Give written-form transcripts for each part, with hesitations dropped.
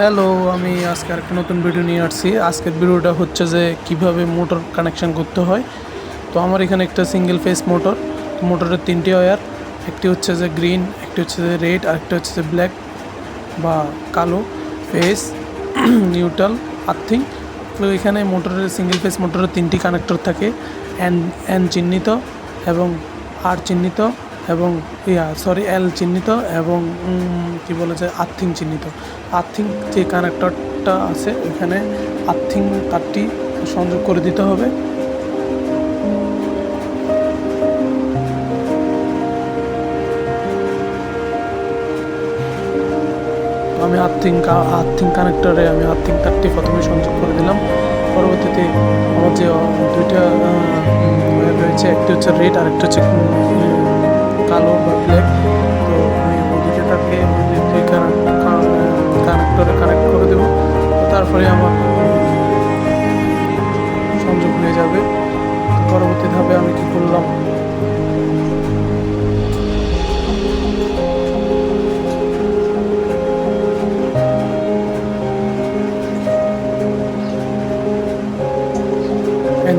Hello, আমি আজকে আরেকটা নতুন ভিডিও নিয়ে আসছি। আজকের ভিডিওটা হচ্ছে যে কিভাবে মোটর কানেকশন করতে হয়। তো আমার এখানে একটা সিঙ্গেল ফেস মোটর। মোটরের তিনটি ওয়্যার, একটি হচ্ছে যে গ্রিন, একটি হচ্ছে যে রেড, আরেকটা হচ্ছে যে ব্ল্যাক বা কালো ফেস নিউট্রাল, আর্থিং। তো এখানে মোটরের সিঙ্গেল ফেস মোটরের তিনটি কানেক্টর থাকে, এন এন চিহ্নিত এবং আর চিহ্নিত এবং এল চিহ্নিত এবং কি বলে যে আর্থিং চিহ্নিত। আর্থিং যে কানেক্টরটা আছে ওইখানে আর্থিং তারটি সংযোগ করে দিতে হবে। আমি আর্থিং কানেক্টরে আমি আর্থিং তারটি প্রথমে সংযোগ করে দিলাম। পরবর্তীতে আমার যে দুইটা রয়েছে, একটি হচ্ছে রেড আর একটা হচ্ছে কালো বা ব্ল্যাক। তো আমি ওই দুইটা তারকে দুই কানেক্টরে কানেক্ট করে দেবো। তারপরে আমার সংযোগ হয়ে যাবে। পরবর্তী ধাপে আমি কি করলাম, এন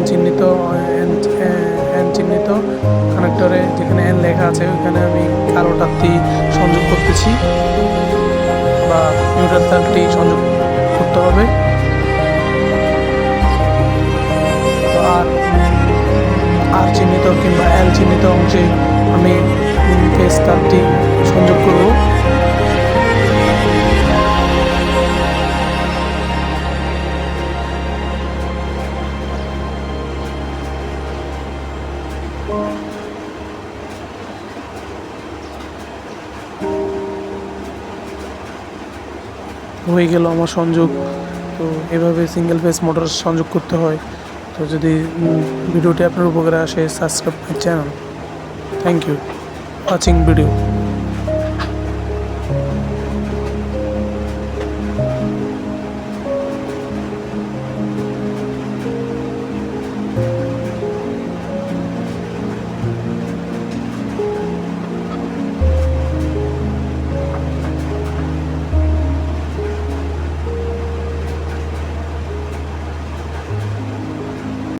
চিহ্নিত কানেক্টরে যেখানে এন লেখা আছে ওইখানে আমি কালো তারটি সংযোগ করতেছি বা নিউট্রাল তারটি সংযোগ করতে হবে। আর চিহ্নিত কিংবা এল চিহ্নিত অংশে আমি ফেস তারটি সংযোগ করব। হয়ে গেল আমার সংযোগ। তো এভাবে সিঙ্গেল ফেস মোটর সংযোগ করতে হয়। তো যদি ভিডিওটি আপনার উপকারে আসে, subscribe my channel. Thank you watching video.